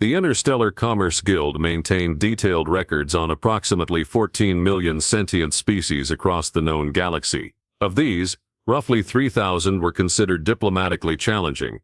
The Interstellar Commerce Guild maintained detailed records on approximately 14 million sentient species across the known galaxy. Of these, roughly 3,000 were considered diplomatically challenging,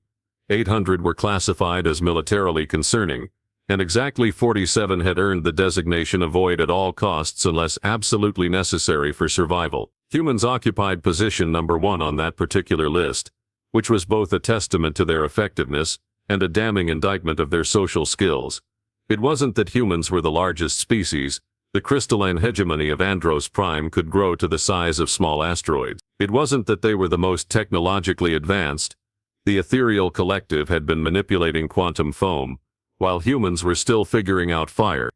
800 were classified as militarily concerning, and exactly 47 had earned the designation avoid at all costs unless absolutely necessary for survival. Humans occupied position number 1 on that particular list, which was both a testament to their effectiveness and a damning indictment of their social skills. It wasn't that humans were the largest species. The crystalline hegemony of Andros Prime could grow to the size of small asteroids. It wasn't that they were the most technologically advanced. The ethereal collective had been manipulating quantum foam, while humans were still figuring out fire.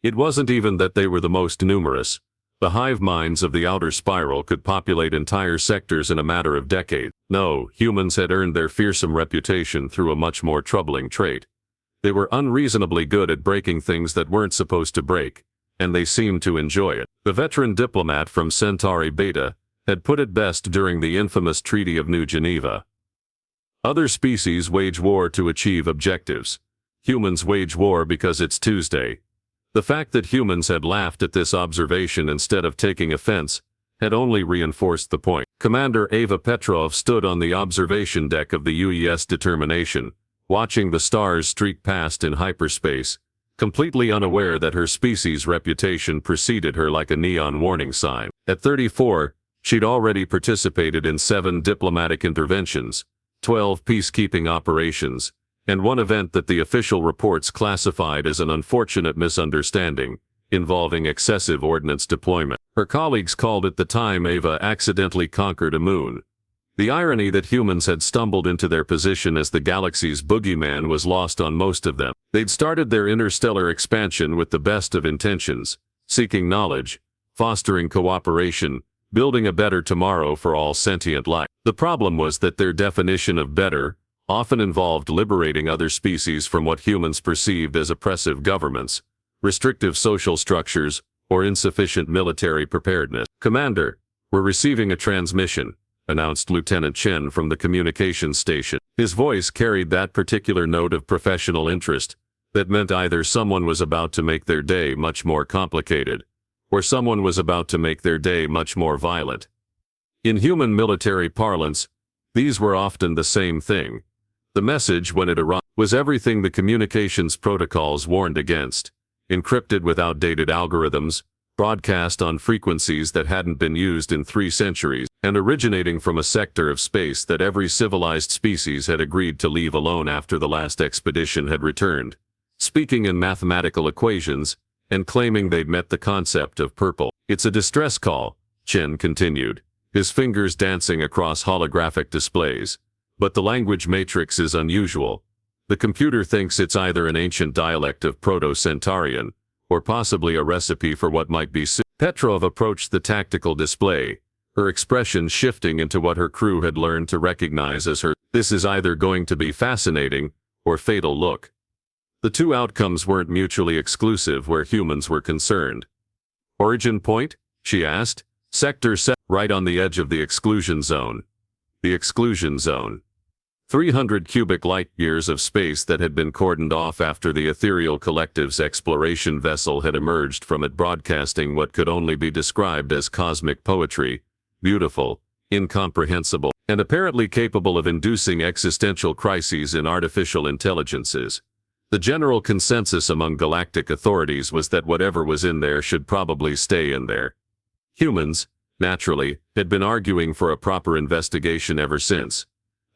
It wasn't even that they were the most numerous. The hive minds of the outer spiral could populate entire sectors in a matter of decades. No, humans had earned their fearsome reputation through a much more troubling trait. They were unreasonably good at breaking things that weren't supposed to break, and they seemed to enjoy it. The veteran diplomat from Centauri Beta had put it best during the infamous Treaty of New Geneva. Other species wage war to achieve objectives. Humans wage war because it's Tuesday. The fact that humans had laughed at this observation instead of taking offense had only reinforced the point. Commander Ava Petrov stood on the observation deck of the UES Determination, watching the stars streak past in hyperspace, completely unaware that her species' reputation preceded her like a neon warning sign. At 34, she'd already participated in 7 diplomatic interventions, 12 peacekeeping operations, and 1 event that the official reports classified as an unfortunate misunderstanding, involving excessive ordnance deployment. Her colleagues called it the time Ava accidentally conquered a moon. The irony that humans had stumbled into their position as the galaxy's boogeyman was lost on most of them. They'd started their interstellar expansion with the best of intentions, seeking knowledge, fostering cooperation, building a better tomorrow for all sentient life. The problem was that their definition of better often involved liberating other species from what humans perceived as oppressive governments, restrictive social structures, or insufficient military preparedness. "Commander, we're receiving a transmission," announced Lieutenant Chen from the communications station. His voice carried that particular note of professional interest that meant either someone was about to make their day much more complicated, or someone was about to make their day much more violent. In human military parlance, these were often the same thing. The message, when it arrived, was everything the communications protocols warned against: encrypted with outdated algorithms, broadcast on frequencies that hadn't been used in 3 centuries, and originating from a sector of space that every civilized species had agreed to leave alone after the last expedition had returned, speaking in mathematical equations, and claiming they'd met the concept of purple. "It's a distress call," Chen continued, his fingers dancing across holographic displays. "But the language matrix is unusual. The computer thinks it's either an ancient dialect of Proto-Centaurian, or possibly a recipe for what might be soon." Petrov approached the tactical display, her expression shifting into what her crew had learned to recognize as her "this is either going to be fascinating or fatal" look. The 2 outcomes weren't mutually exclusive where humans were concerned. "Origin point?" she asked. "Sector 7, right on the edge of the exclusion zone." The exclusion zone. 300 cubic light-years of space that had been cordoned off after the ethereal collective's exploration vessel had emerged from it, broadcasting what could only be described as cosmic poetry, beautiful, incomprehensible, and apparently capable of inducing existential crises in artificial intelligences. The general consensus among galactic authorities was that whatever was in there should probably stay in there. Humans, naturally, had been arguing for a proper investigation ever since.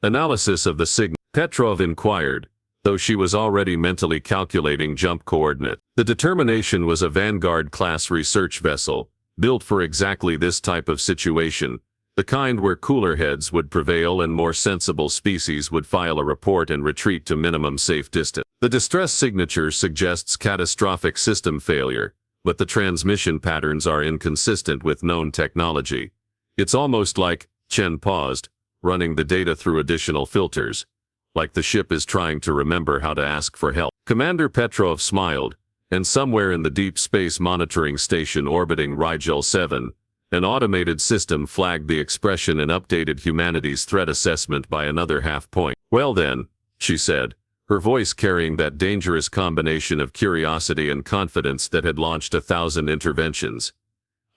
"Analysis of the signal?" Petrov inquired, though she was already mentally calculating jump coordinates. The Determination was a Vanguard-class research vessel, built for exactly this type of situation, the kind where cooler heads would prevail and more sensible species would file a report and retreat to minimum safe distance. The distress signature suggests catastrophic system failure, but the transmission patterns are inconsistent with known technology. "It's almost like," Chen paused, running the data through additional filters, "like the ship is trying to remember how to ask for help." Commander Petrov smiled, and somewhere in the Deep Space Monitoring Station orbiting Rigel 7, an automated system flagged the expression and updated humanity's threat assessment by another half point. "Well then," she said, her voice carrying that dangerous combination of curiosity and confidence that had launched 1,000 interventions.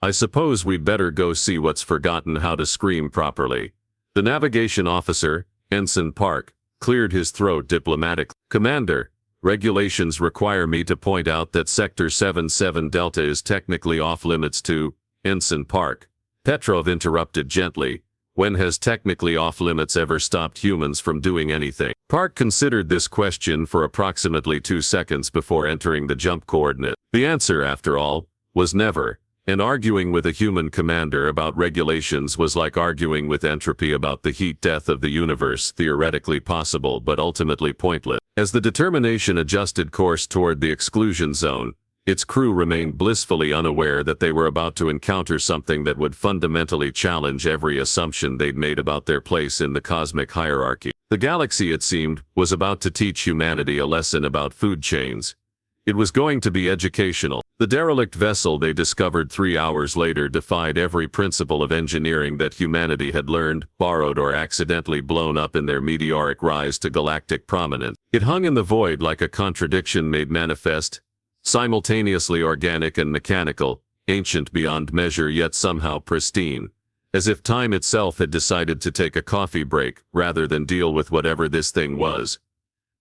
"I suppose we'd better go see what's forgotten how to scream properly." The navigation officer, Ensign Park, cleared his throat diplomatically. "Commander, regulations require me to point out that Sector 77 Delta is technically off-limits to..." Ensign Park. Petrov interrupted gently. "When has technically off-limits ever stopped humans from doing anything?" Park considered this question for approximately 2 seconds before entering the jump coordinate. The answer, after all, was never, and arguing with a human commander about regulations was like arguing with entropy about the heat death of the universe, theoretically possible but ultimately pointless. As the determination adjusted course toward the exclusion zone, its crew remained blissfully unaware that they were about to encounter something that would fundamentally challenge every assumption they'd made about their place in the cosmic hierarchy. The galaxy, it seemed, was about to teach humanity a lesson about food chains. It was going to be educational. The derelict vessel they discovered 3 hours later defied every principle of engineering that humanity had learned, borrowed, or accidentally blown up in their meteoric rise to galactic prominence. It hung in the void like a contradiction made manifest, simultaneously organic and mechanical, ancient beyond measure yet somehow pristine, as if time itself had decided to take a coffee break rather than deal with whatever this thing was.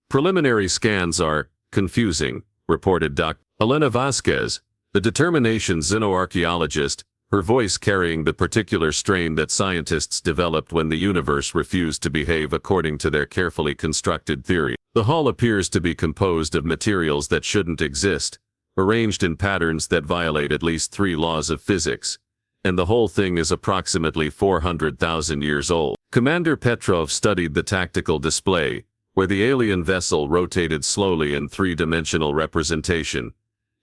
"Preliminary scans are confusing," reported Dr. Elena Vasquez, the determination xenoarchaeologist, her voice carrying the particular strain that scientists developed when the universe refused to behave according to their carefully constructed theory. "The hull appears to be composed of materials that shouldn't exist, arranged in patterns that violate at least 3 laws of physics, and the whole thing is approximately 400,000 years old." Commander Petrov studied the tactical display, where the alien vessel rotated slowly in 3-dimensional representation.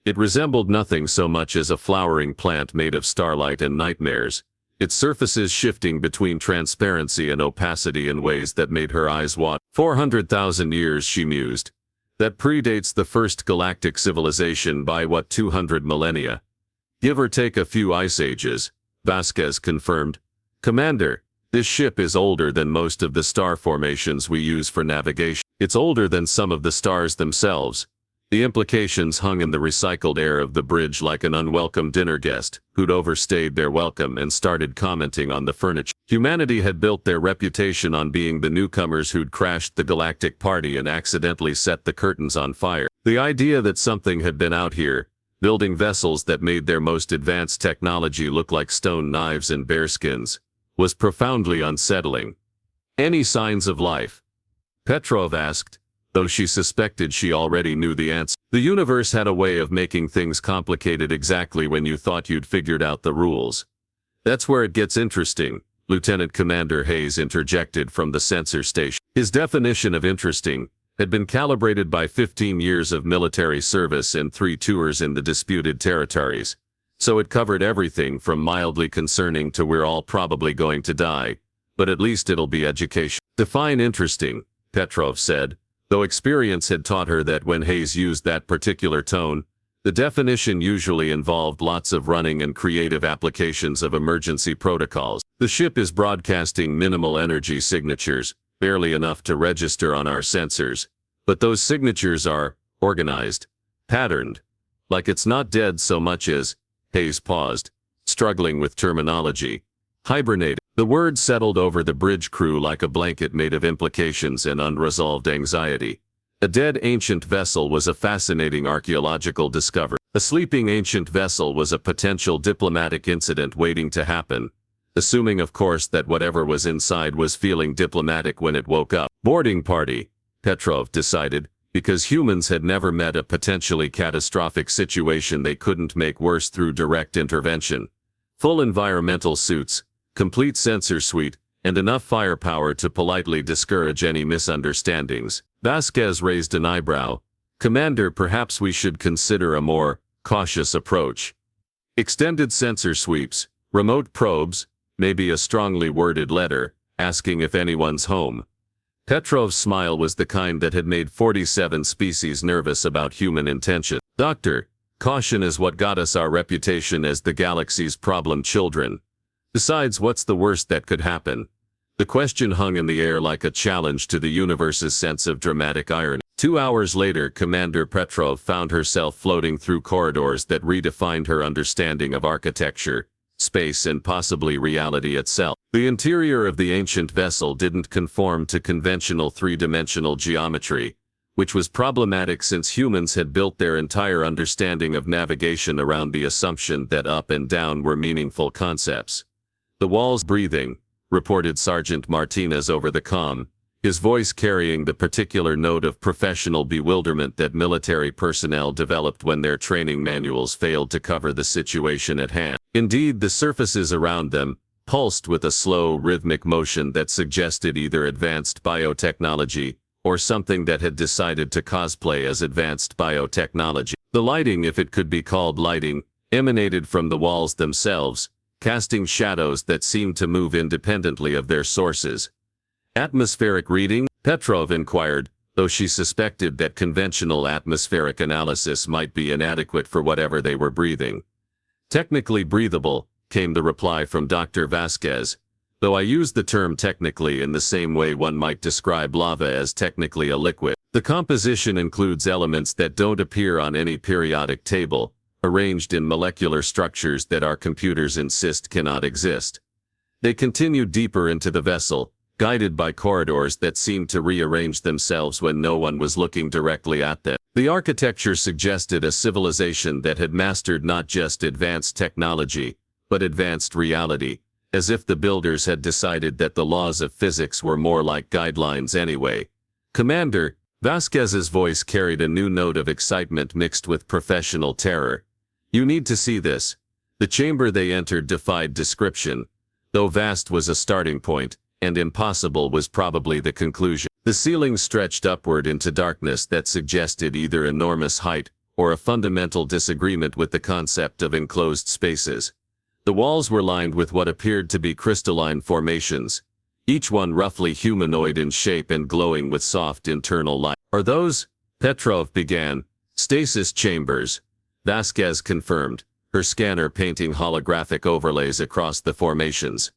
It resembled nothing so much as a flowering plant made of starlight and nightmares, its surfaces shifting between transparency and opacity in ways that made her eyes water. 400,000 years, she mused. That predates the first galactic civilization by what, 200 millennia? Give or take a few ice ages, Vasquez confirmed. "Commander, this ship is older than most of the star formations we use for navigation. It's older than some of the stars themselves." The implications hung in the recycled air of the bridge like an unwelcome dinner guest who'd overstayed their welcome and started commenting on the furniture. Humanity had built their reputation on being the newcomers who'd crashed the galactic party and accidentally set the curtains on fire. The idea that something had been out here, building vessels that made their most advanced technology look like stone knives and bearskins, was profoundly unsettling. "Any signs of life?" Petrov asked, though she suspected she already knew the answer. The universe had a way of making things complicated exactly when you thought you'd figured out the rules. "That's where it gets interesting," Lieutenant Commander Hayes interjected from the sensor station. His definition of interesting had been calibrated by 15 years of military service and 3 tours in the disputed territories, so it covered everything from mildly concerning to "we're all probably going to die, but at least it'll be education." "Define interesting," Petrov said, though experience had taught her that when Hayes used that particular tone, the definition usually involved lots of running and creative applications of emergency protocols. "The ship is broadcasting minimal energy signatures, barely enough to register on our sensors, but those signatures are organized, patterned, like it's not dead so much as..." Hayes paused, struggling with terminology. "Hibernated." The word settled over the bridge crew like a blanket made of implications and unresolved anxiety. A dead ancient vessel was a fascinating archaeological discovery. A sleeping ancient vessel was a potential diplomatic incident waiting to happen, assuming of course that whatever was inside was feeling diplomatic when it woke up. "Boarding party," Petrov decided, because humans had never met a potentially catastrophic situation they couldn't make worse through direct intervention. Full environmental suits, complete sensor suite, and enough firepower to politely discourage any misunderstandings. Vasquez raised an eyebrow. "Commander, perhaps we should consider a more cautious approach. Extended sensor sweeps, remote probes, maybe a strongly worded letter, asking if anyone's home." Petrov's smile was the kind that had made 47 species nervous about human intention. "Doctor, caution is what got us our reputation as the galaxy's problem children. Besides, what's the worst that could happen?" The question hung in the air like a challenge to the universe's sense of dramatic irony. 2 hours later, Commander Petrov found herself floating through corridors that redefined her understanding of architecture, space, and possibly reality itself. The interior of the ancient vessel didn't conform to conventional three-dimensional geometry, which was problematic since humans had built their entire understanding of navigation around the assumption that up and down were meaningful concepts. "The walls breathing," reported Sergeant Martinez over the comm, his voice carrying the particular note of professional bewilderment that military personnel developed when their training manuals failed to cover the situation at hand. Indeed, the surfaces around them pulsed with a slow, rhythmic motion that suggested either advanced biotechnology or something that had decided to cosplay as advanced biotechnology. The lighting, if it could be called lighting, emanated from the walls themselves, casting shadows that seemed to move independently of their sources. "Atmospheric reading?" Petrov inquired, though she suspected that conventional atmospheric analysis might be inadequate for whatever they were breathing. "Technically breathable," came the reply from Dr. Vasquez, though I use the term technically in the same way one might describe lava as technically a liquid. "The composition includes elements that don't appear on any periodic table, arranged in molecular structures that our computers insist cannot exist." They continued deeper into the vessel, guided by corridors that seemed to rearrange themselves when no one was looking directly at them. The architecture suggested a civilization that had mastered not just advanced technology, but advanced reality, as if the builders had decided that the laws of physics were more like guidelines anyway. "Commander," Vasquez's voice carried a new note of excitement mixed with professional terror. "You need to see this." The chamber they entered defied description, though vast was a starting point, and impossible was probably the conclusion. The ceiling stretched upward into darkness that suggested either enormous height or a fundamental disagreement with the concept of enclosed spaces. The walls were lined with what appeared to be crystalline formations, each one roughly humanoid in shape and glowing with soft internal light. "Are those?" Petrov began. "Stasis chambers," Vasquez confirmed, her scanner painting holographic overlays across the formations.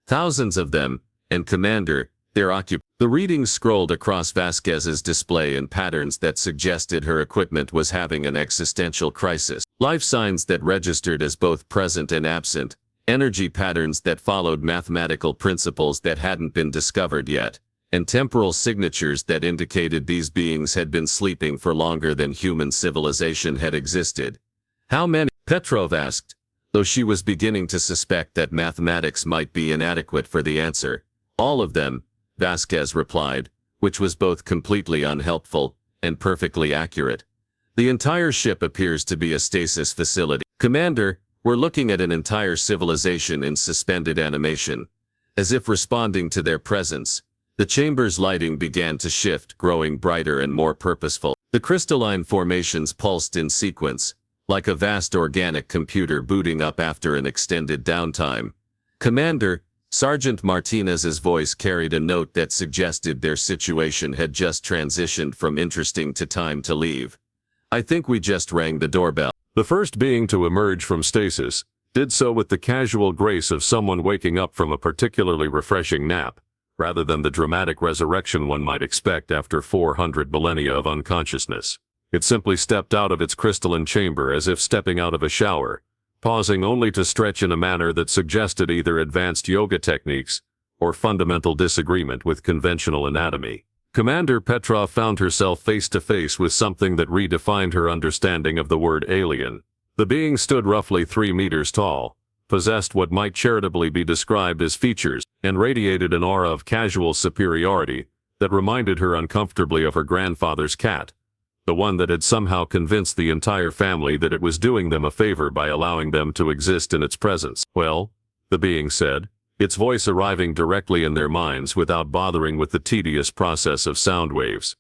"Thousands of them, and Commander, they're occupied." The readings scrolled across Vasquez's display in patterns that suggested her equipment was having an existential crisis. Life signs that registered as both present and absent, energy patterns that followed mathematical principles that hadn't been discovered yet, and temporal signatures that indicated these beings had been sleeping for longer than human civilization had existed. "How many?" Petrov asked, though she was beginning to suspect that mathematics might be inadequate for the answer. "All of them," Vasquez replied, which was both completely unhelpful and perfectly accurate. "The entire ship appears to be a stasis facility. Commander, we're looking at an entire civilization in suspended animation." As if responding to their presence, the chamber's lighting began to shift, growing brighter and more purposeful. The crystalline formations pulsed in sequence, like a vast organic computer booting up after an extended downtime. "Commander," Sergeant Martinez's voice carried a note that suggested their situation had just transitioned from interesting to time to leave. "I think we just rang the doorbell." The first being to emerge from stasis did so with the casual grace of someone waking up from a particularly refreshing nap, rather than the dramatic resurrection one might expect after 400 millennia of unconsciousness. It simply stepped out of its crystalline chamber as if stepping out of a shower, pausing only to stretch in a manner that suggested either advanced yoga techniques or fundamental disagreement with conventional anatomy. Commander Petrov found herself face to face with something that redefined her understanding of the word alien. The being stood roughly 3 meters tall, possessed what might charitably be described as features, and radiated an aura of casual superiority that reminded her uncomfortably of her grandfather's cat, the one that had somehow convinced the entire family that it was doing them a favor by allowing them to exist in its presence. "Well," the being said, its voice arriving directly in their minds without bothering with the tedious process of sound waves.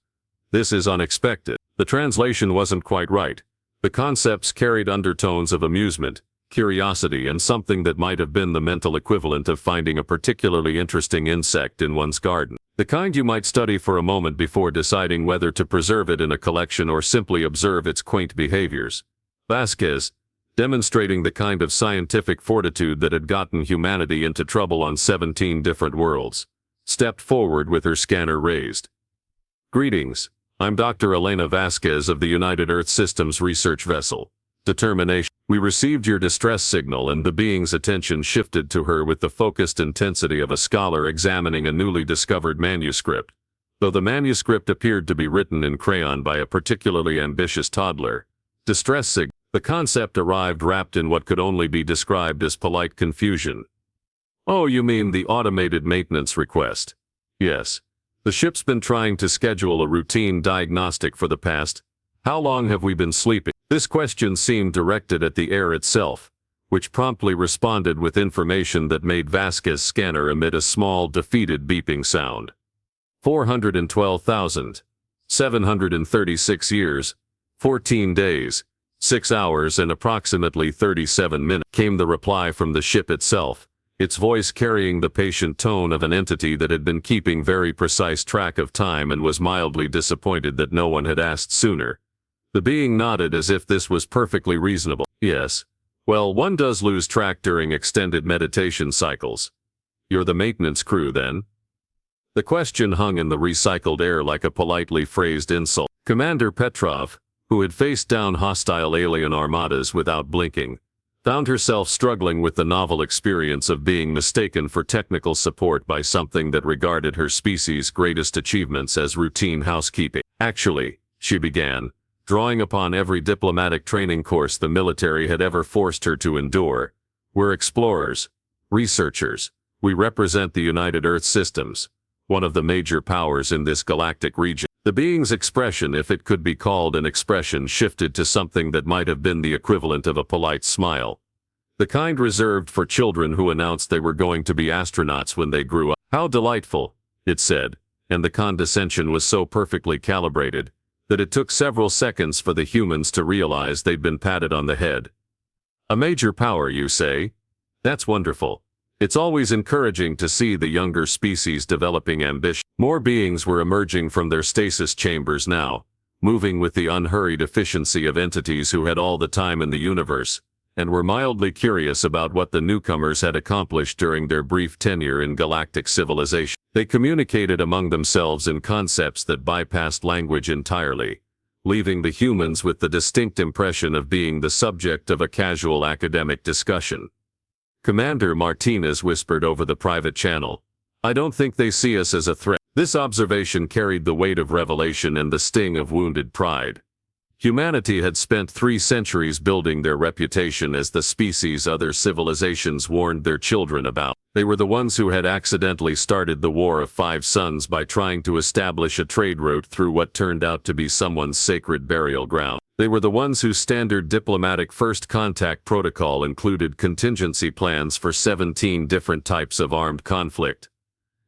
"This is unexpected." The translation wasn't quite right. The concepts carried undertones of amusement, curiosity, and something that might have been the mental equivalent of finding a particularly interesting insect in one's garden. The kind you might study for a moment before deciding whether to preserve it in a collection or simply observe its quaint behaviors. Vasquez, demonstrating the kind of scientific fortitude that had gotten humanity into trouble on 17 different worlds, stepped forward with her scanner raised. "Greetings. I'm Dr. Elena Vasquez of the United Earth Systems research vessel. Determination. We received your distress signal and the being's attention shifted to her with the focused intensity of a scholar examining a newly discovered manuscript. Though the manuscript appeared to be written in crayon by a particularly ambitious toddler. Distress signal. The concept arrived wrapped in what could only be described as polite confusion. Oh, you mean the automated maintenance request? Yes. The ship's been trying to schedule a routine diagnostic for the past. How long have we been sleeping? This question seemed directed at the air itself, which promptly responded with information that made Vasquez's scanner emit a small, defeated beeping sound. 412,736 years, 14 days, 6 hours and approximately 37 minutes, came the reply from the ship itself, its voice carrying the patient tone of an entity that had been keeping very precise track of time and was mildly disappointed that no one had asked sooner. The being nodded as if this was perfectly reasonable. Yes. Well, one does lose track during extended meditation cycles. You're the maintenance crew, then? The question hung in the recycled air like a politely phrased insult. Commander Petrov, who had faced down hostile alien armadas without blinking, found herself struggling with the novel experience of being mistaken for technical support by something that regarded her species' greatest achievements as routine housekeeping. Actually, she began, drawing upon every diplomatic training course the military had ever forced her to endure. We're explorers, researchers. We represent the United Earth Systems, one of the major powers in this galactic region. The being's expression, if it could be called an expression, shifted to something that might have been the equivalent of a polite smile. The kind reserved for children who announced they were going to be astronauts when they grew up. How delightful, it said, and the condescension was so perfectly calibrated that it took several seconds for the humans to realize they'd been patted on the head. A major power, you say? That's wonderful. It's always encouraging to see the younger species developing ambition. More beings were emerging from their stasis chambers now, moving with the unhurried efficiency of entities who had all the time in the universe, and were mildly curious about what the newcomers had accomplished during their brief tenure in galactic civilization. They communicated among themselves in concepts that bypassed language entirely, leaving the humans with the distinct impression of being the subject of a casual academic discussion. Commander Martinez whispered over the private channel, "I don't think they see us as a threat." This observation carried the weight of revelation and the sting of wounded pride. Humanity had spent 3 centuries building their reputation as the species other civilizations warned their children about. They were the ones who had accidentally started the War of 5 Suns by trying to establish a trade route through what turned out to be someone's sacred burial ground. They were the ones whose standard diplomatic first contact protocol included contingency plans for 17 different types of armed conflict.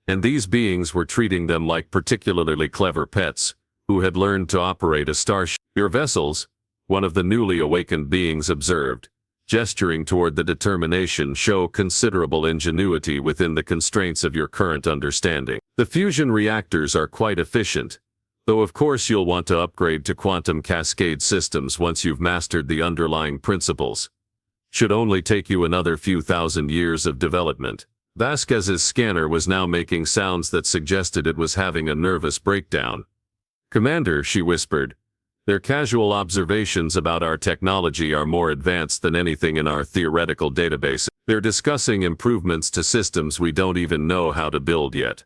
And these beings were treating them like particularly clever pets, who had learned to operate a starship. "Your vessels," one of the newly awakened beings observed, gesturing toward the determination, "show considerable ingenuity within the constraints of your current understanding. The fusion reactors are quite efficient, though of course you'll want to upgrade to quantum cascade systems once you've mastered the underlying principles. Should only take you another few thousand years of development." Vasquez's scanner was now making sounds that suggested it was having a nervous breakdown. "Commander," she whispered, "their casual observations about our technology are more advanced than anything in our theoretical database. They're discussing improvements to systems we don't even know how to build yet."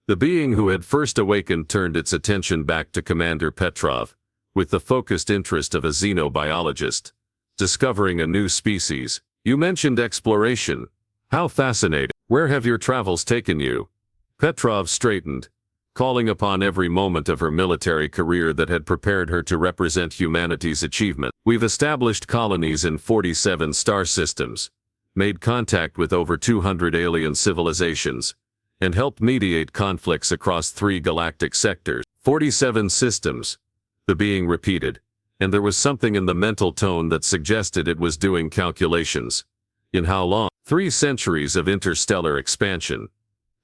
The being who had first awakened turned its attention back to Commander Petrov, with the focused interest of a xenobiologist, discovering a new species. "You mentioned exploration. How fascinating. Where have your travels taken you?" Petrov straightened, calling upon every moment of her military career that had prepared her to represent humanity's achievement. "We've established colonies in 47 star systems, made contact with over 200 alien civilizations, and helped mediate conflicts across 3 galactic sectors." 47 systems, the being repeated, and there was something in the mental tone that suggested it was doing calculations. "In how long?" 3 centuries of interstellar expansion,"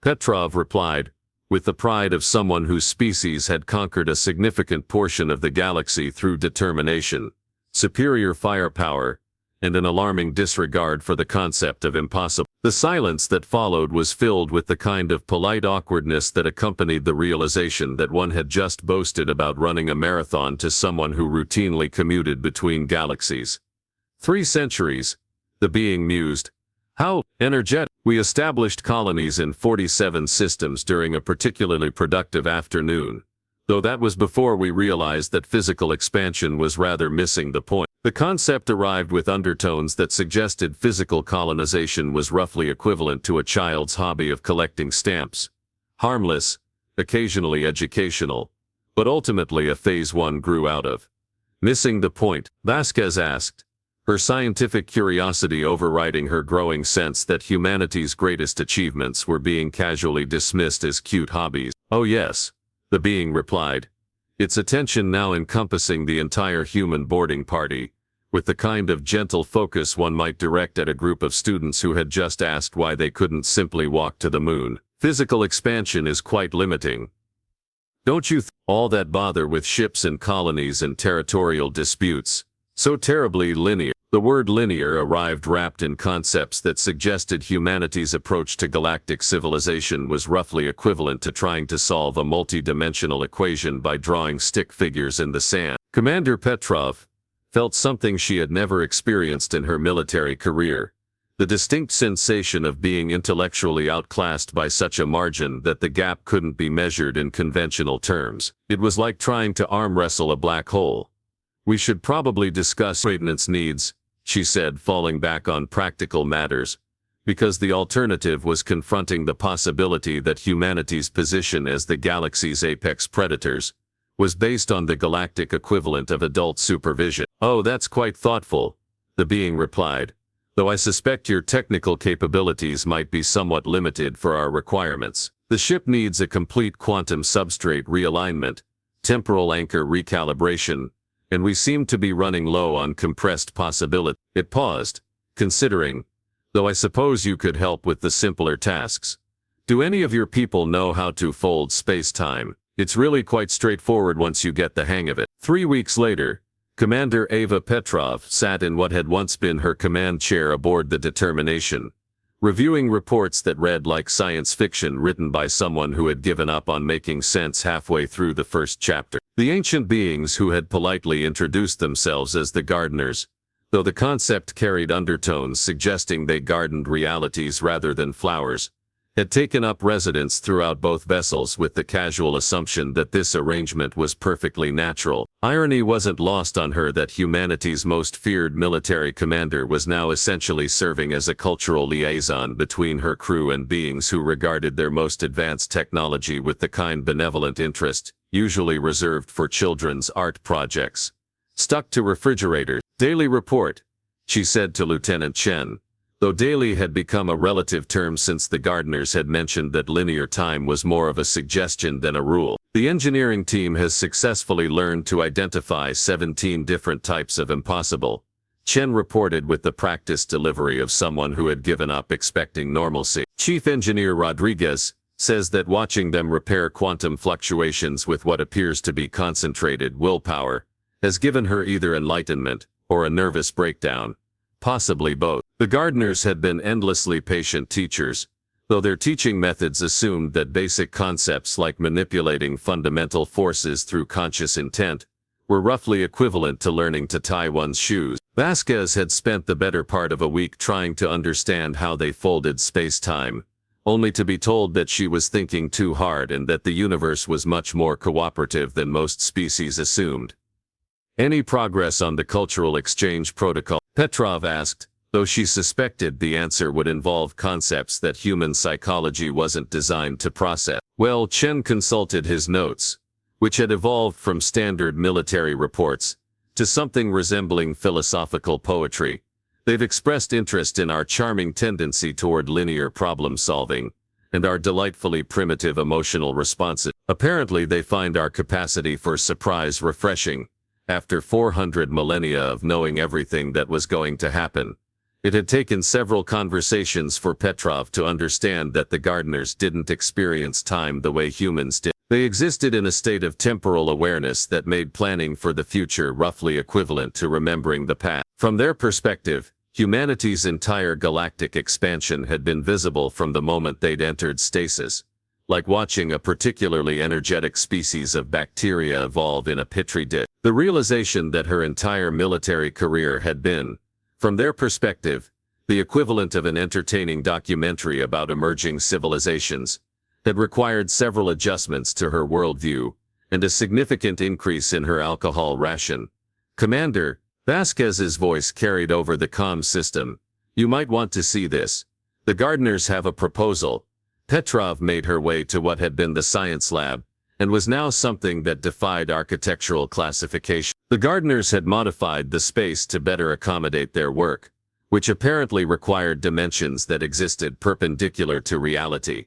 Petrov replied, with the pride of someone whose species had conquered a significant portion of the galaxy through determination, superior firepower, and an alarming disregard for the concept of impossible. The silence that followed was filled with the kind of polite awkwardness that accompanied the realization that one had just boasted about running a marathon to someone who routinely commuted between galaxies. 3 centuries, the being mused. How energetic. We established colonies in 47 systems during a particularly productive afternoon, though that was before we realized that physical expansion was rather missing the point. The concept arrived with undertones that suggested physical colonization was roughly equivalent to a child's hobby of collecting stamps. Harmless, occasionally educational, but ultimately a phase one grew out of. Missing the point, Vasquez asked, her scientific curiosity overriding her growing sense that humanity's greatest achievements were being casually dismissed as cute hobbies. Oh yes, the being replied, its attention now encompassing the entire human boarding party, with the kind of gentle focus one might direct at a group of students who had just asked why they couldn't simply walk to the moon. Physical expansion is quite limiting. Don't you all that bother with ships and colonies and territorial disputes? So terribly linear. The word linear arrived wrapped in concepts that suggested humanity's approach to galactic civilization was roughly equivalent to trying to solve a multi-dimensional equation by drawing stick figures in the sand. Commander Petrov felt something she had never experienced in her military career, the distinct sensation of being intellectually outclassed by such a margin that the gap couldn't be measured in conventional terms. It was like trying to arm wrestle a black hole. We should probably discuss maintenance needs, she said, falling back on practical matters, because the alternative was confronting the possibility that humanity's position as the galaxy's apex predators was based on the galactic equivalent of adult supervision. Oh, that's quite thoughtful, the being replied, though I suspect your technical capabilities might be somewhat limited for our requirements. The ship needs a complete quantum substrate realignment, temporal anchor recalibration, and we seem to be running low on compressed possibility. It paused, considering, though I suppose you could help with the simpler tasks. Do any of your people know how to fold space-time? It's really quite straightforward once you get the hang of it. 3 weeks later, Commander Ava Petrov sat in what had once been her command chair aboard the Determination, reviewing reports that read like science fiction written by someone who had given up on making sense halfway through the first chapter. The ancient beings who had politely introduced themselves as the gardeners, though the concept carried undertones suggesting they gardened realities rather than flowers, had taken up residence throughout both vessels with the casual assumption that this arrangement was perfectly natural. Irony wasn't lost on her that humanity's most feared military commander was now essentially serving as a cultural liaison between her crew and beings who regarded their most advanced technology with the kind benevolent interest, usually reserved for children's art projects. Stuck to refrigerators. Daily report, she said to Lieutenant Chen, though daily had become a relative term since the gardeners had mentioned that linear time was more of a suggestion than a rule. The engineering team has successfully learned to identify 17 different types of impossible, Chen reported with the practiced delivery of someone who had given up expecting normalcy. Chief Engineer Rodriguez says that watching them repair quantum fluctuations with what appears to be concentrated willpower has given her either enlightenment or a nervous breakdown, possibly both. The gardeners had been endlessly patient teachers, though their teaching methods assumed that basic concepts like manipulating fundamental forces through conscious intent were roughly equivalent to learning to tie one's shoes. Vasquez had spent the better part of a week trying to understand how they folded space-time, only to be told that she was thinking too hard and that the universe was much more cooperative than most species assumed. Any progress on the cultural exchange protocol? Petrov asked, though she suspected the answer would involve concepts that human psychology wasn't designed to process. Well, Chen consulted his notes, which had evolved from standard military reports to something resembling philosophical poetry. They've expressed interest in our charming tendency toward linear problem solving and our delightfully primitive emotional responses. Apparently they find our capacity for surprise refreshing. After 400 millennia of knowing everything that was going to happen, it had taken several conversations for Petrov to understand that the gardeners didn't experience time the way humans did. They existed in a state of temporal awareness that made planning for the future roughly equivalent to remembering the past. From their perspective, Humanity's entire galactic expansion had been visible from the moment they'd entered stasis, like watching a particularly energetic species of bacteria evolve in a petri dish. The realization that her entire military career had been, from their perspective, the equivalent of an entertaining documentary about emerging civilizations, had required several adjustments to her worldview and a significant increase in her alcohol ration. Commander Vasquez's voice carried over the comm system. You might want to see this. The gardeners have a proposal. Petrov made her way to what had been the science lab, and was now something that defied architectural classification. The gardeners had modified the space to better accommodate their work, which apparently required dimensions that existed perpendicular to reality.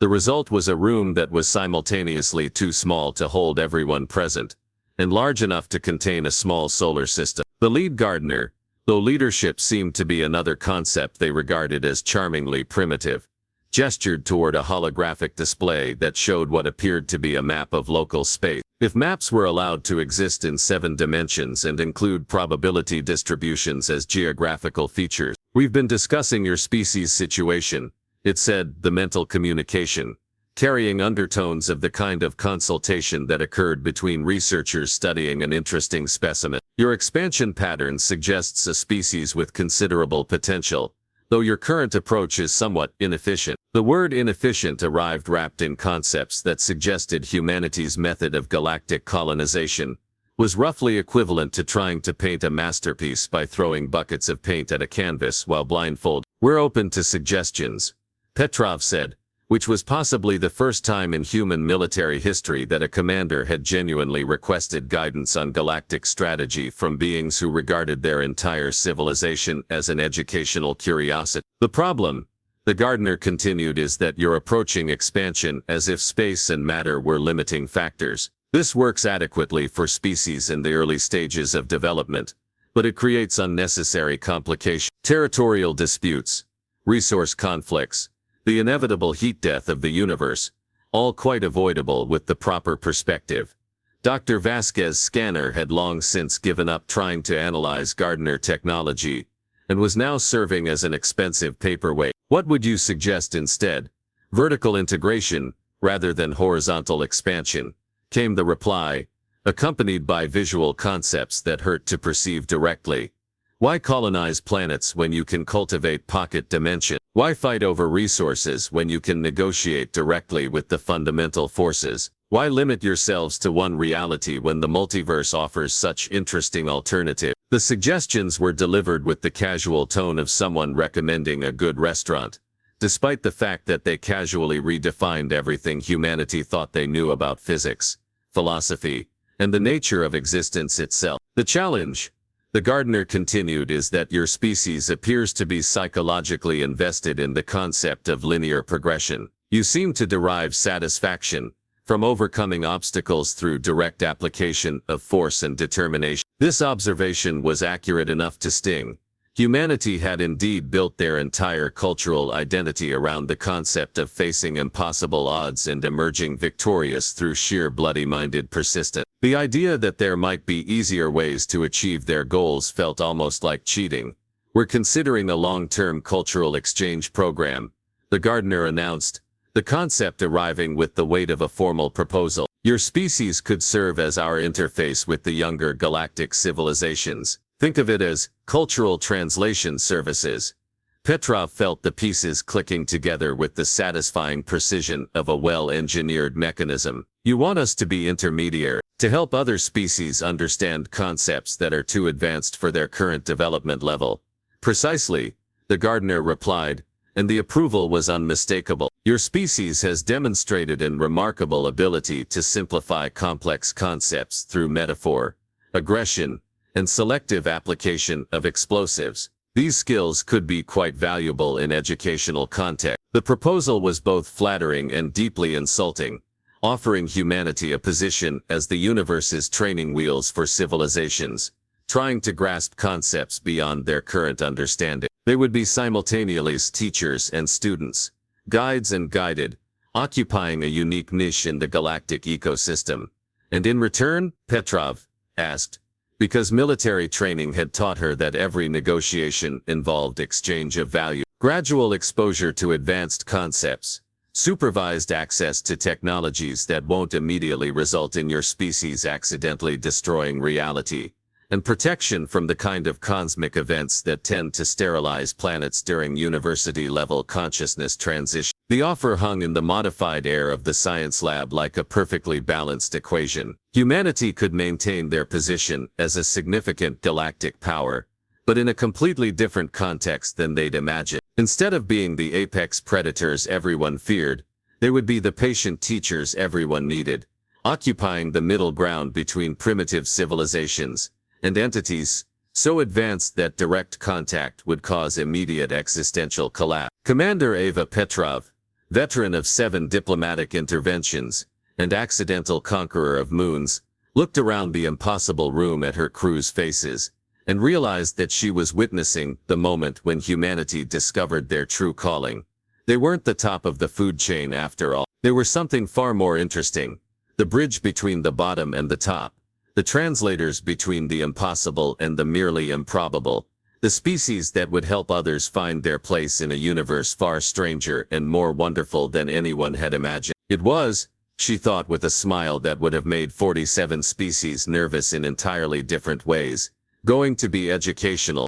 The result was a room that was simultaneously too small to hold everyone present, and large enough to contain a small solar system. The lead gardener, though leadership seemed to be another concept they regarded as charmingly primitive, gestured toward a holographic display that showed what appeared to be a map of local space. If maps were allowed to exist in 7 dimensions and include probability distributions as geographical features, we've been discussing your species' situation, it said, the mental communication, carrying undertones of the kind of consultation that occurred between researchers studying an interesting specimen. Your expansion pattern suggests a species with considerable potential, though your current approach is somewhat inefficient. The word inefficient arrived wrapped in concepts that suggested humanity's method of galactic colonization was roughly equivalent to trying to paint a masterpiece by throwing buckets of paint at a canvas while blindfolded. We're open to suggestions, Petrov said, which was possibly the first time in human military history that a commander had genuinely requested guidance on galactic strategy from beings who regarded their entire civilization as an educational curiosity. The problem, the gardener continued, is that you're approaching expansion as if space and matter were limiting factors. This works adequately for species in the early stages of development, but it creates unnecessary complications. Territorial disputes, resource conflicts, the inevitable heat death of the universe, all quite avoidable with the proper perspective. Dr. Vasquez's scanner had long since given up trying to analyze gardener technology, and was now serving as an expensive paperweight. What would you suggest instead? Vertical integration, rather than horizontal expansion, came the reply, accompanied by visual concepts that hurt to perceive directly. Why colonize planets when you can cultivate pocket dimension? Why fight over resources when you can negotiate directly with the fundamental forces? Why limit yourselves to one reality when the multiverse offers such interesting alternatives? The suggestions were delivered with the casual tone of someone recommending a good restaurant, despite the fact that they casually redefined everything humanity thought they knew about physics, philosophy, and the nature of existence itself. The challenge, the gardener continued, is that your species appears to be psychologically invested in the concept of linear progression. You seem to derive satisfaction from overcoming obstacles through direct application of force and determination. This observation was accurate enough to sting. Humanity had indeed built their entire cultural identity around the concept of facing impossible odds and emerging victorious through sheer bloody-minded persistence. The idea that there might be easier ways to achieve their goals felt almost like cheating. We're considering a long-term cultural exchange program, the gardener announced, the concept arriving with the weight of a formal proposal. Your species could serve as our interface with the younger galactic civilizations. Think of it as cultural translation services. Petrov felt the pieces clicking together with the satisfying precision of a well-engineered mechanism. You want us to be intermediary, to help other species understand concepts that are too advanced for their current development level. Precisely, the gardener replied, and the approval was unmistakable. Your species has demonstrated a remarkable ability to simplify complex concepts through metaphor, aggression, and selective application of explosives. These skills could be quite valuable in educational context. The proposal was both flattering and deeply insulting, offering humanity a position as the universe's training wheels for civilizations, trying to grasp concepts beyond their current understanding. They would be simultaneously teachers and students, guides and guided, occupying a unique niche in the galactic ecosystem. And in return, Petrov asked, because military training had taught her that every negotiation involved exchange of value. Gradual exposure to advanced concepts, supervised access to technologies that won't immediately result in your species accidentally destroying reality, and protection from the kind of cosmic events that tend to sterilize planets during university-level consciousness transition. The offer hung in the modified air of the science lab like a perfectly balanced equation. Humanity could maintain their position as a significant galactic power, but in a completely different context than they'd imagined. Instead of being the apex predators everyone feared, they would be the patient teachers everyone needed, occupying the middle ground between primitive civilizations and entities so advanced that direct contact would cause immediate existential collapse. Commander Ava Petrov, veteran of 7 diplomatic interventions and accidental conqueror of moons, looked around the impossible room at her crew's faces and realized that she was witnessing the moment when humanity discovered their true calling. They weren't the top of the food chain after all. They were something far more interesting, the bridge between the bottom and the top. The translators between the impossible and the merely improbable, the species that would help others find their place in a universe far stranger and more wonderful than anyone had imagined. It was, she thought with a smile that would have made 47 species nervous in entirely different ways, going to be educational.